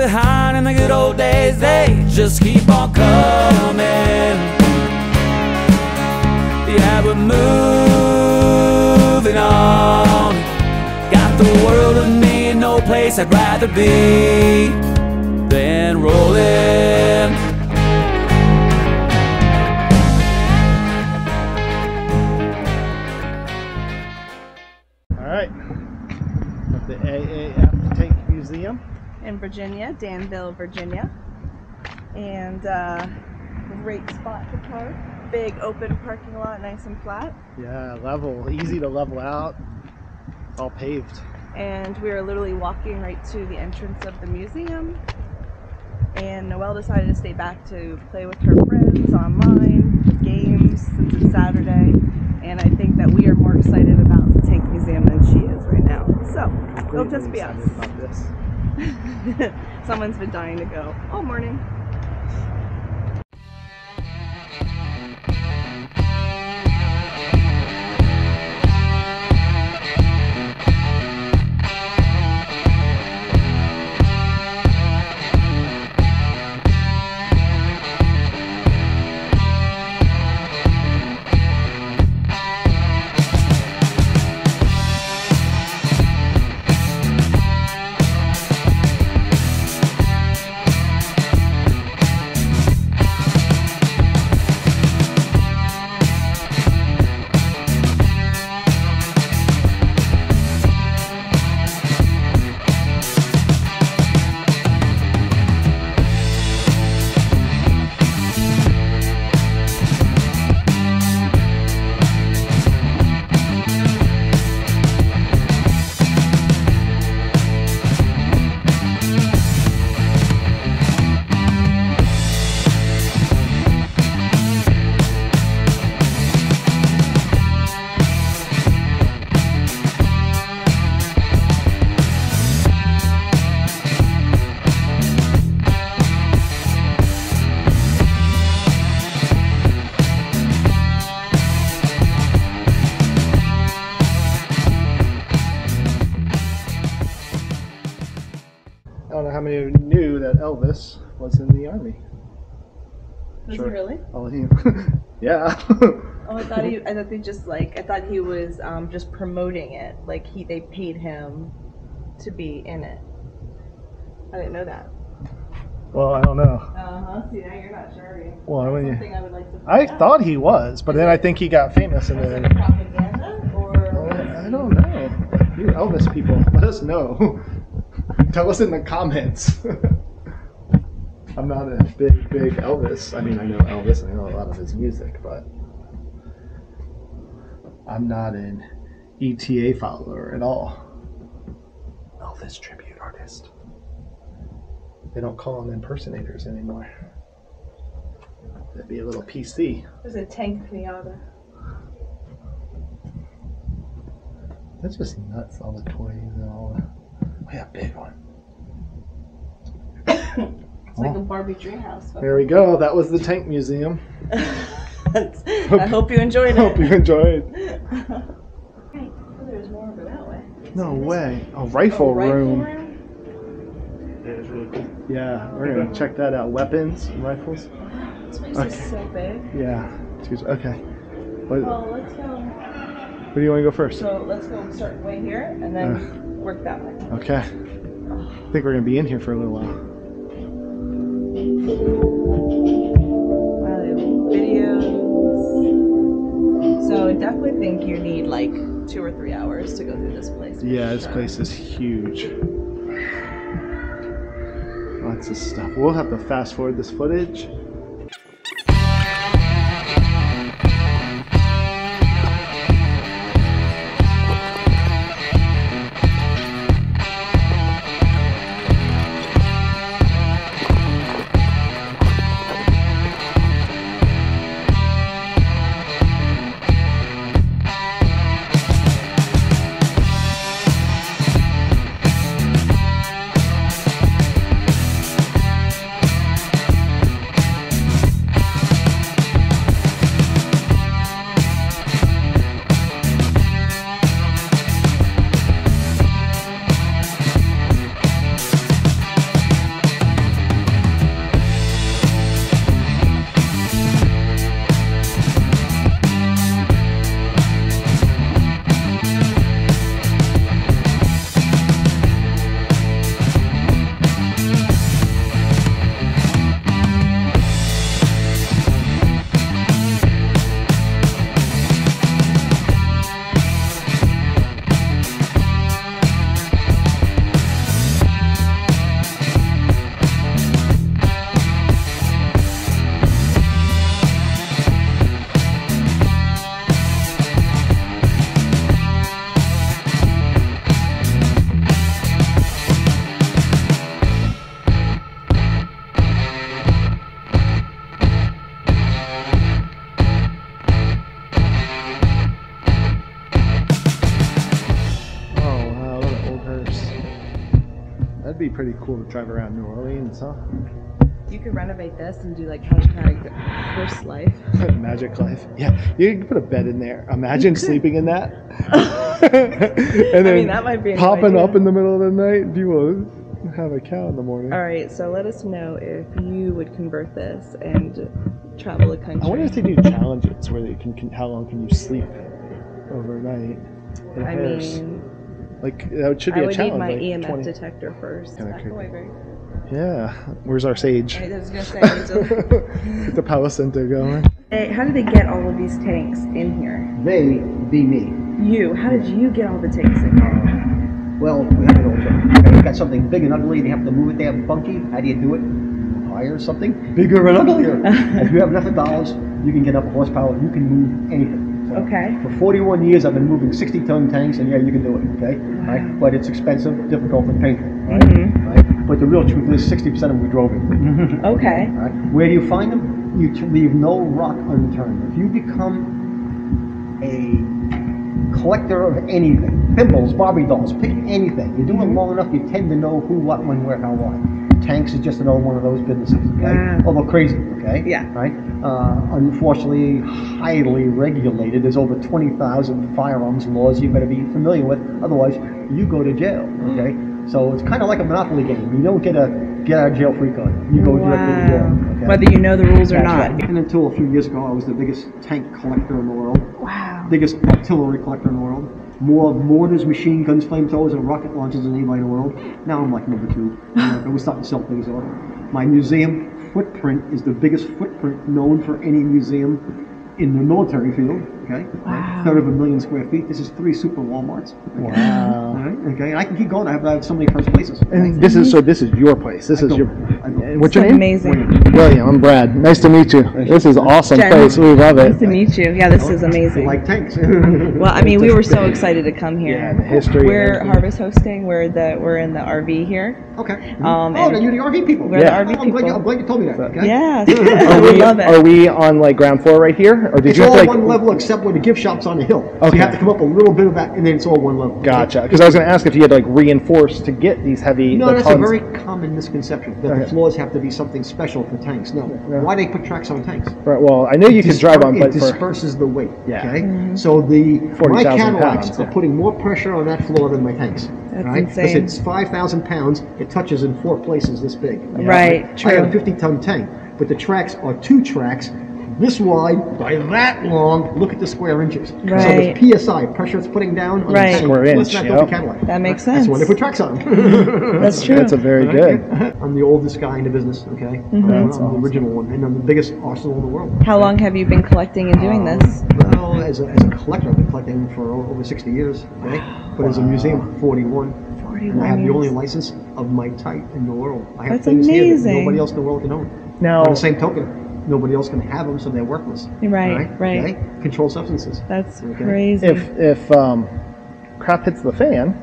behind in the good old days, they just keep on coming. Yeah, we're moving on. Got the world of me and no place I'd rather be than rolling. Alright, at the AAF Tank Museum in Virginia, Danville, Virginia. And great spot to park. Big open parking lot, nice and flat. Yeah, level, easy to level out. It's all paved. And we were literally walking right to the entrance of the museum. And Noelle decided to stay back to play with her friends online, games, since it's Saturday. And I think that we are more excited about the Tank Museum than she is right now. So, it'll just be us. About this. Someone's been dying to go all morning. I don't know how many of you knew that Elvis was in the army. Was he really? Oh, he, yeah. Oh, I thought he was just promoting it. Like they paid him to be in it. I didn't know that. Well, I don't know. See, now you're not sure. Well, I mean, Something I would like to find I out. thought he was, but then I think he got famous and Was then. it propaganda or? I don't know. You Elvis people, let us know. Tell us in the comments. I'm not a big Elvis. I mean, I know Elvis and I know a lot of his music, but I'm not an ETA follower at all. Elvis tribute artist. They don't call them impersonators anymore. That'd be a little PC. There's a tank pinata. That's just nuts, all the toys and all the... Oh yeah, big one. It's like a Barbie dreamhouse. There we go. That was the Tank Museum. I hope you enjoyed it. Hope you enjoyed. Oh, there's more over that way. No way. A rifle room. Yeah, it's really cool. Yeah, we're gonna check that out. Weapons, rifles. This place is so big. Yeah. Okay. What, Well, let's go. where do you want to go first? So let's go start way here and then work that way. Okay. I think we're gonna be in here for a little while. Wow, they have videos. So I definitely think you need like 2 or 3 hours to go through this place. Yeah, this place is huge. Lots of stuff. We'll have to fast forward this footage. That'd be pretty cool to drive around New Orleans, huh? You could renovate this and do like hashtag first life. Magic life. Yeah, you can put a bed in there. Imagine sleeping in that. And then that might be a new popping idea. up in the middle of the night. You will have a cow in the morning. All right, so let us know if you would convert this and travel the country. I wonder if they do challenges where they can how long can you sleep overnight in a hearse? Like that should be I a would challenge. need my like EMF 20. detector first. Kinda Back creepy. away, Greg. Yeah, where's our sage? I was gonna say. The power center going. Hey, how did they get all of these tanks in here? They be me. You? How did you get all the tanks in here? Well, we have it all. Okay, you got something big and ugly, and you have to move it there funky. How do you do it? Hire something bigger and uglier. If you have enough dollars, you can get up horsepower. You can move anything. So Okay. For 41 years, I've been moving 60-ton tanks, and yeah, you can do it. Okay, right? But it's expensive, difficult, and painful. Right? Right? But the real truth is, 60% of them we drove it. Okay. Right? Where do you find them? You leave no rock unturned. If you become a collector of anything, thimbles, Barbie dolls, pick anything. You do it long enough, you tend to know who, what, when, where, how, why. Tanks is just another one of those businesses, okay? Wow. Although crazy, okay? Yeah. Right? Unfortunately, highly regulated. There's over 20,000 firearms laws you better be familiar with. Otherwise, you go to jail, okay? So it's kind of like a Monopoly game. You don't get a get out of jail free card. You go directly to jail. Okay? Whether you know the rules or That's not. right. And until a few years ago, I was the biggest tank collector in the world. Wow. Biggest artillery collector in the world. More mortars, machine guns, flamethrowers, and rocket launchers than anybody in the world. Now I'm like number 2. We're starting to sell things off. My museum footprint is the biggest footprint known for any museum in the military field. Okay, Wow. third of 1 million square feet. This is 3 super Walmarts. Okay? Wow. All right, okay, and I can keep going. I have so many first places. And this is your place. This is I your. know. What's So your name? amazing. William. I'm Brad. Nice to meet you. This is an awesome Jen. place. We love it. Nice to meet you. Yeah, this is I amazing. like tanks. Well, I mean, we were so excited to come here. Yeah, the history and We're everything. harvest hosting. We're in the RV here. Okay. Oh, Then you're the RV people. We're Yeah. the RV I'm glad, people. I'm glad you told me that. Okay. Yeah, Are we we, love are it. we on like ground floor right here, or did It's you have all to one level except where the gift shop's on the hill. So Okay. you have to come up a little bit of that, and then it's all one level. Gotcha. Because I was going to ask if you had to like reinforce to get these heavy. No, the that's a tons. very common misconception that Okay. the floors have to be something special for tanks. No. Yeah. Why they put tracks on tanks? Right, well, I know you can drive on, It but for disperses the weight. Yeah. Okay. Mm-hmm. So my 40,000 Cadillacs pounds, are yeah. putting more pressure on that floor than my tanks. That's right? insane. Because it's 5,000 pounds. It touches in 4 places this big. Right, I have a true. 50-ton tank, but the tracks are 2 tracks. This wide by that long. Look at the square inches. Right. So the PSI pressure it's putting down on Right. the tank. Square Let's inch, not build a yep. Cadillac. That makes That's sense. why they put tracks on them. That's true. that's a very good. I'm the oldest guy in the business. Okay, Mm-hmm. I'm That's the awesome. original one, and I'm the biggest arsenal in the world. How long have you been collecting and doing this? Well, as a collector, I've been collecting for over 60 years. Okay, but as a museum, 41. 41 And I have the only years. license of my type in the world. I have That's things here that amazing. nobody else in the world can own. Now, By the same token, nobody else can have them, so they're worthless. Right, right. Okay? Controlled substances. That's Okay. crazy. if crap hits the fan,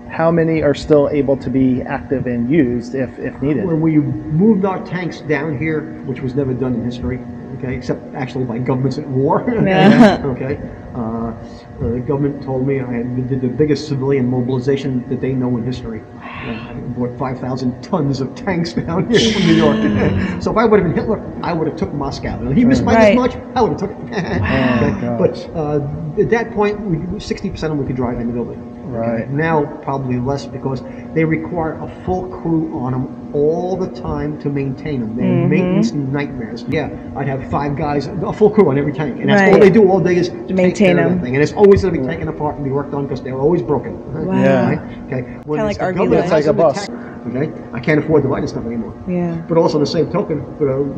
how many are still able to be active and used if needed? When we moved our tanks down here, which was never done in history, okay, except actually by governments at war. Yeah. Okay, the government told me I did the biggest civilian mobilization that they know in history. I brought 5,000 tons of tanks down here from New York. So if I would have been Hitler, I would have took Moscow. And if he missed by Right. this much, I would have took it. Wow. But at that point, 60% of them we could drive in the building. Right. Now, probably less because they require a full crew on them all the time to maintain them. They're Mm-hmm. maintenance nightmares. Yeah, I'd have 5 guys, a full crew on every tank. And that's all Right. they do all day is Maintain take care of them. that thing. And it's always going to be taken apart and be worked on because they're always broken. Wow. Yeah. Right? Okay. When Kinda it's like the RV government life. that It's like a has bus. them attack- Okay, I can't afford to buy this stuff anymore. Yeah. But also, the same token,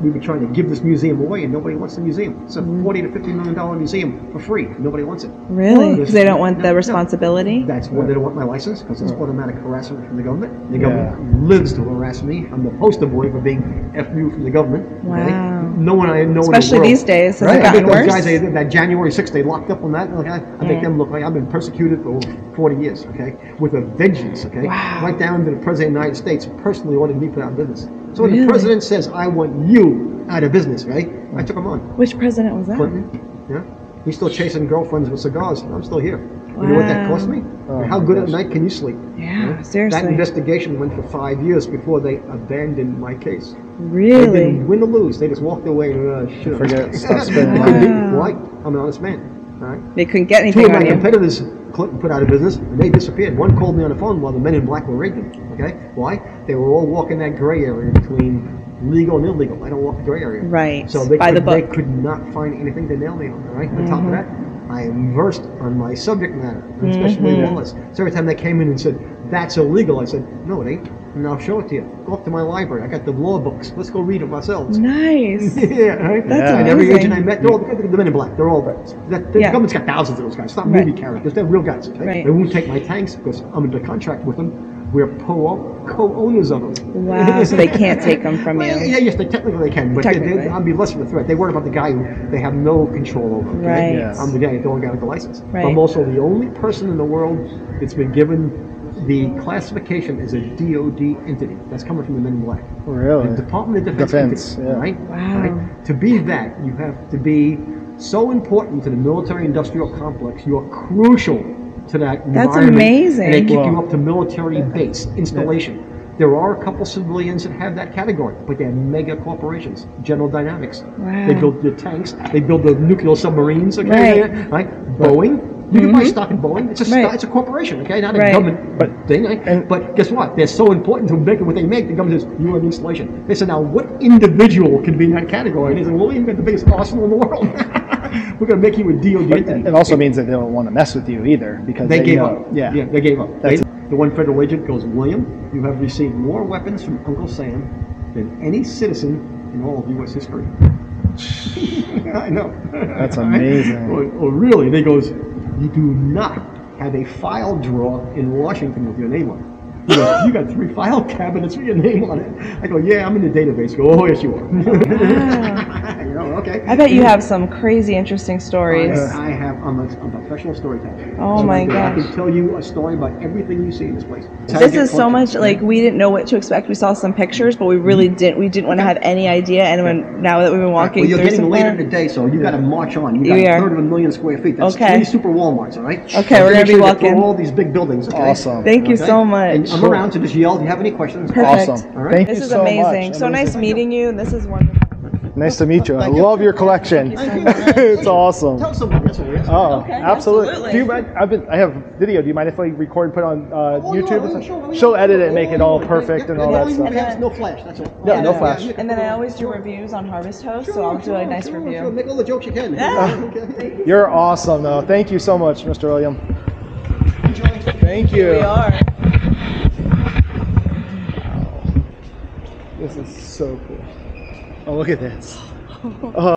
we've been trying to give this museum away, and nobody wants the museum. It's a $40 to $50 million museum for free. Nobody wants it. Really? Well, Because they don't want no, the no. responsibility? That's why they don't want my license, because it's automatic harassment from the government. The government lives to harass me. I'm the poster boy for being F-U from the government. okay? Wow. No one I know in the Especially world. these days. Has Right. it gotten Those worse? guys, that January 6th, they locked up on that. Like, I make them look like I've been persecuted for over 40 years, okay? With a vengeance, okay? Wow. Right down to the President of the United States personally ordered me put out of business. So when Really? the President says, I want you out of business, right? I took him on. Which president was that? Clinton, yeah? He's still chasing girlfriends with cigars. I'm still here. You know what that cost me? Oh How my good gosh. at night can you sleep? Yeah, That seriously. investigation went for 5 years before they abandoned my case. They Really? didn't win or lose. They just walked away and shit. Forget it. Stop spending money. Why? I'm an honest man. All right. They couldn't get Two anything of my on you. competitors put out of business, and they disappeared. One called me on the phone while the men in black were raiding. Okay, why? They were all walking that gray area between legal and illegal. I don't walk the gray area. Right. So they By the they book. could not find anything to nail me on. All right. On top of that, I am versed on my subject matter, especially wallets. So every time they came in and said that's illegal, I said no, it ain't. And I'll show it to you. Go up to my library. I got the law books. Let's go read them ourselves. Nice. Yeah, right? That's And every amazing. agent I met, they're all the men in black. They're all the Yeah. government's got thousands of those guys. It's not Right. movie characters. They're real guys. Okay? Right. They won't take my tanks because I'm under contract with them. We're co-owners of them. Wow. So they can't take them from Well, you. yeah, yes, they technically can, but Technically. I'd be less of a threat. They worry about the guy who they have no control over. Okay? Right. Yeah. I'm the guy that got the license. Right. I'm also the only person in the world that's been given the classification as a DOD entity. That's coming from the Men in Black. Really? The Department of Defense. Defense, entity, yeah. Right? Wow. Right? To be that, you have to be so important to the military-industrial complex. You are crucial to that That's environment. amazing. And they kick you Wow. up to military base installation. There are a couple civilians that have that category, but they're mega corporations. General Dynamics. Wow. They build the tanks. They build the nuclear submarines. Okay, Right. right? Boeing. You can buy stock in Boeing. It's a Right. it's a corporation. Okay, not a Right. government But- thing. Right? and- But guess what? They're so important to making what they make. The government says you are an installation. They said now what individual can be in that category? And they said well, you've got the biggest arsenal in the world. We're going to make you a DOD entity. It also means that they don't want to mess with you either because They gave know- up. Yeah. They gave up. That's The one federal agent goes, William, you have received more weapons from Uncle Sam than any citizen in all of U.S. history. I know. That's amazing. Well, really? They goes, you do not have a file drawer in Washington with your name on it. He goes, you got 3 file cabinets with your name on it. I go, yeah, I'm in the database. I go, oh, yes, you are. You know, okay. I bet you have some crazy interesting stories. I have. I'm a professional storyteller. Oh So my I gosh. can tell you a story about everything you see in this place. This is so much like we didn't know what to expect. We saw some pictures, but we really didn't. We didn't want to have any idea. And when now that we've been walking Well, you're through getting later in somewhere, the day, so you got to march on. You got We a are. third of a million square feet. That's Okay. 3 super Walmarts, all right? Okay, we're gonna make be sure you walking. through all these big buildings. Okay? Awesome. Thank you so much. And I'm around, so just yell if you have any questions. Perfect. Awesome. All right. Thank This you is so amazing. much. So nice Amazing. meeting you. And this is wonderful. Nice to meet you. I Thank you. love your collection. It's awesome. Tell somebody. That's what it is. Oh, Okay, absolutely. absolutely. Do you mind? I have video. Do you mind if I record and put on YouTube? yeah, sure. She'll edit it and make it all perfect and all that stuff. Has no flash. That's all. Yeah, no flash. you can And then put I it on. always do reviews on Harvest Host, so I'll do a nice Sure. review. Make all the jokes you can. Yeah. Okay. You're awesome, though. Thank you so much, Mr. William. Thank you. We are. This is so cool. Oh, look at this. Oh.